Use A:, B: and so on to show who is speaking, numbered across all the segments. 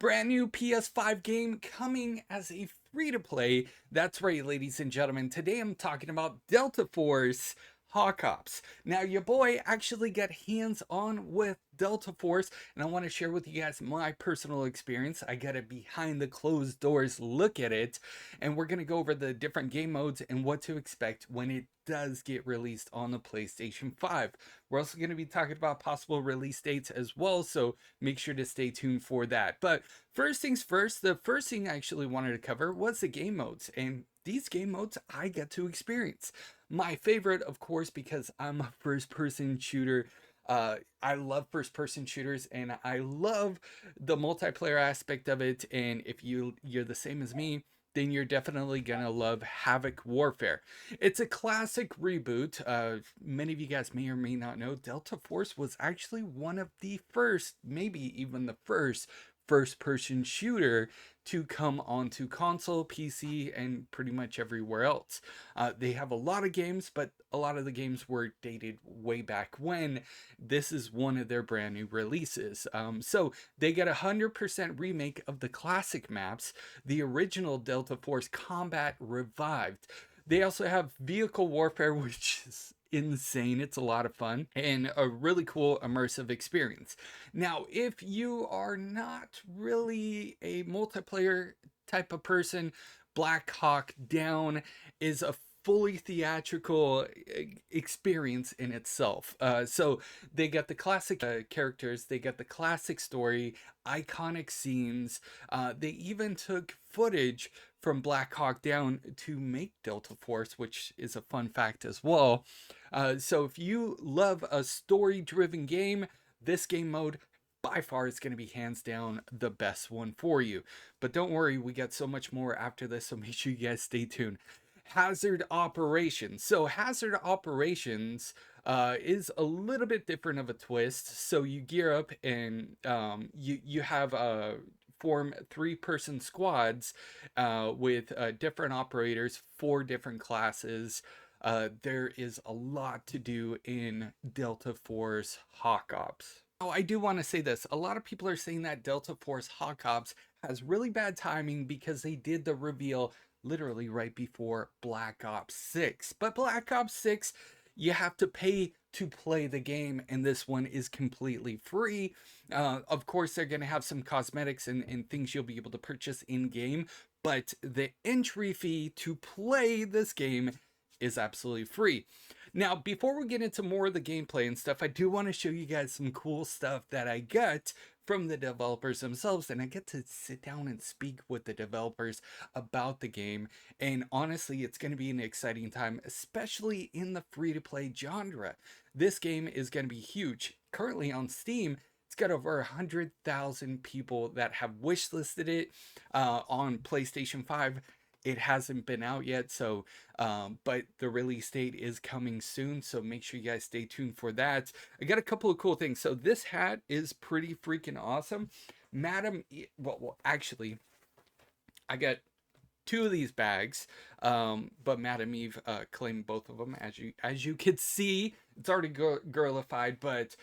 A: brand new PS5 game coming as a free-to-play. That's right, ladies and gentlemen. Today I'm talking about Delta Force Hawk Ops. Now, your boy actually got hands-on with Delta Force, and I want to share with you guys my personal experience. I got a behind the closed doors look at it, and we're going to go over the different game modes and what to expect when it does get released on the PlayStation 5. We're also going to be talking about possible release dates as well, so make sure to stay tuned for that. But first things first, the first thing I actually wanted to cover was the game modes, and these game modes I get to experience. My favorite, of course, because I'm a first-person shooter. I love first-person shooters, and I love the multiplayer aspect of it. And if you're the same as me, then you're definitely gonna love Havoc Warfare. It's a classic reboot. Many of you guys may or may not know, Delta Force was actually one of the first, maybe even the first-person shooter to come onto console, PC, and pretty much everywhere else. They have a lot of games, but a lot of the games were dated way back when. This is one of their brand new releases. So they get a 100% remake of the classic maps, the original Delta Force Combat revived. They also have vehicle warfare, which is insane. It's a lot of fun and a really cool immersive experience. Now, if you are not really a multiplayer type of person, Blackhawk Down is a fully theatrical experience in itself. So they got the classic characters, they got the classic story, iconic scenes. They even took footage from Blackhawk Down to make Delta Force, which is a fun fact as well. So if you love a story-driven game, this game mode by far is going to be hands down the best one for you. But don't worry, we got so much more after this, so make sure you guys stay tuned. Hazard Operations. So Hazard Operations is a little bit different of a twist. So you gear up and you have form 3-person squads with different operators, 4 different classes. There is a lot to do in Delta Force Hawk Ops. Oh, I do want to say this. A lot of people are saying that Delta Force Hawk Ops has really bad timing because they did the reveal literally right before Black Ops 6. But Black Ops 6, you have to pay to play the game, and this one is completely free. Of course, they're going to have some cosmetics and things you'll be able to purchase in-game, but the entry fee to play this game is absolutely free. Now, before we get into more of the gameplay and stuff, I do want to show you guys some cool stuff that I got from the developers themselves, and I get to sit down and speak with the developers about the game. And honestly, it's going to be an exciting time, especially in the free-to-play genre. This game is going to be huge. Currently on Steam, it's got over 100,000 people that have wishlisted it. On PlayStation 5, it hasn't been out yet, so but the release date is coming soon, so make sure you guys stay tuned for that. I got a couple of cool things. So this hat is pretty freaking awesome. Well, actually, I got 2 of these bags, but Madam Eve claimed both of them. As you could see, it's already girlified, but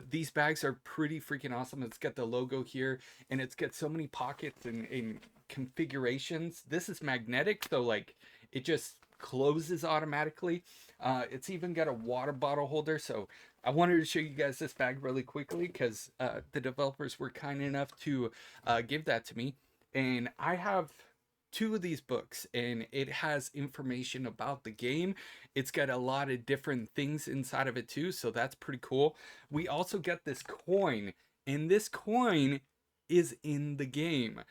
A: these bags are pretty freaking awesome. It's got the logo here, and it's got so many pockets and configurations. This is magnetic, so like it just closes automatically. It's even got a water bottle holder, so I wanted to show you guys this bag really quickly because the developers were kind enough to give that to me. And I have 2 of these books, and it has information about the game. It's got a lot of different things inside of it too, so that's pretty cool. We also get this coin, and this coin is in the game.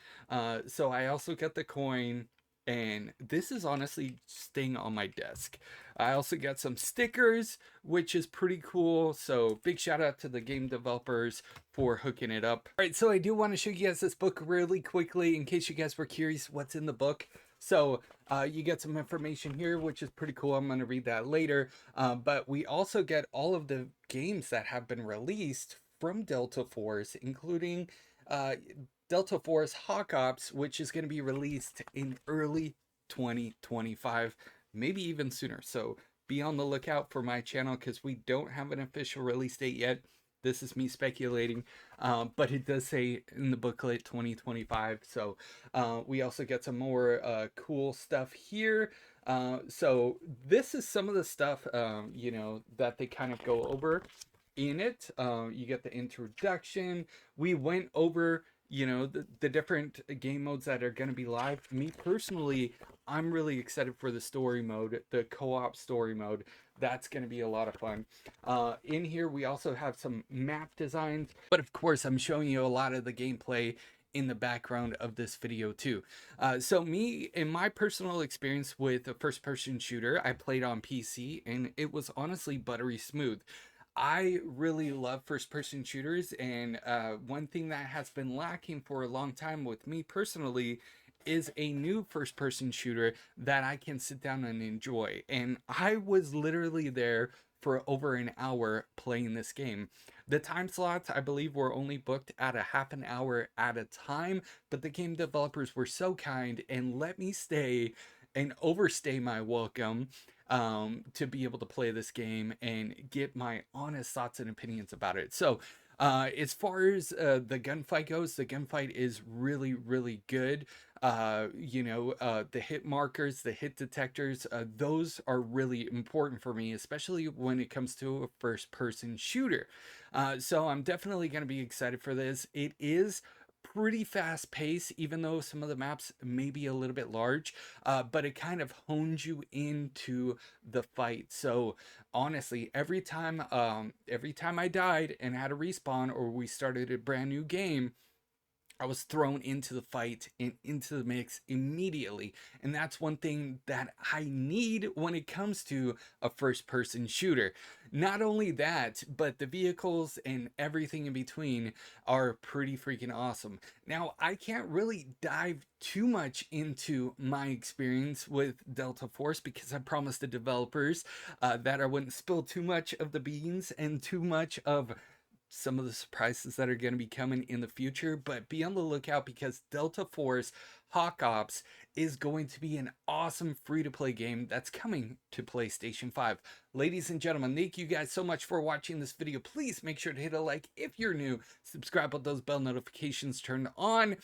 A: So I also got the coin, and this is honestly staying on my desk. I also got some stickers, which is pretty cool. So big shout out to the game developers for hooking it up. All right, so I do want to show you guys this book really quickly in case you guys were curious what's in the book. So you get some information here, which is pretty cool. I'm going to read that later. But we also get all of the games that have been released from Delta Force, including Delta Force Hawk Ops, which is going to be released in early 2025, maybe even sooner. So be on the lookout for my channel because we don't have an official release date yet. This is me speculating, but it does say in the booklet 2025. So we also get some more cool stuff here. So this is some of the stuff, you know, that they kind of go over in it. You get the introduction. We went over, you know, the different game modes that are going to be live. Me personally, I'm really excited for the story mode, the co-op story mode. That's going to be a lot of fun. In here, we also have some map designs, but of course, I'm showing you a lot of the gameplay in the background of this video too. So me, in my personal experience with a first-person shooter, I played on PC, and it was honestly buttery smooth. I really love first-person shooters, and one thing that has been lacking for a long time with me personally is a new first-person shooter that I can sit down and enjoy. And I was literally there for over an hour playing this game. The time slots, I believe, were only booked at a half an hour at a time, but the game developers were so kind and let me stay and overstay my welcome to be able to play this game and get my honest thoughts and opinions about it. So, as far as the gunfight goes, the gunfight is really, really good. You know, the hit markers, the hit detectors, those are really important for me, especially when it comes to a first-person shooter. So I'm definitely going to be excited for this. It is pretty fast paced, even though some of the maps may be a little bit large, but it kind of hones you into the fight. So honestly, every time I died and had a respawn or we started a brand new game, I was thrown into the fight and into the mix immediately. And that's one thing that I need when it comes to a first person shooter. Not only that, but the vehicles and everything in between are pretty freaking awesome. Now, I can't really dive too much into my experience with Delta Force because I promised the developers that I wouldn't spill too much of the beans and too much of some of the surprises that are going to be coming in the future, but be on the lookout because Delta Force Hawk Ops is going to be an awesome free-to-play game that's coming to PlayStation 5. Ladies and gentlemen, thank you guys so much for watching this video. Please make sure to hit a like if you're new, subscribe with those bell notifications turned on.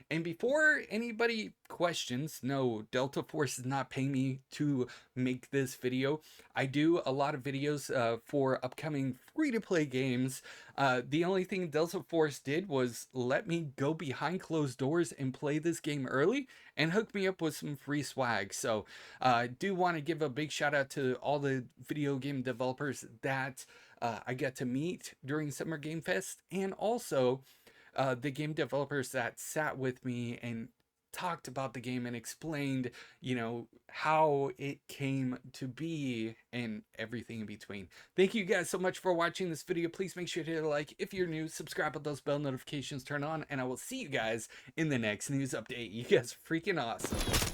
A: And before anybody questions, no, Delta Force is not paying me to make this video. I do a lot of videos for upcoming free-to-play games. The only thing Delta Force did was let me go behind closed doors and play this game early and hook me up with some free swag. So I do want to give a big shout out to all the video game developers that I get to meet during Summer Game Fest, and also the game developers that sat with me and talked about the game and explained, you know, how it came to be and everything in between. Thank you guys so much for watching this video. Please make sure to hit a like if you're new, subscribe with those bell notifications turned on, and I will see you guys in the next news update. You guys are freaking awesome.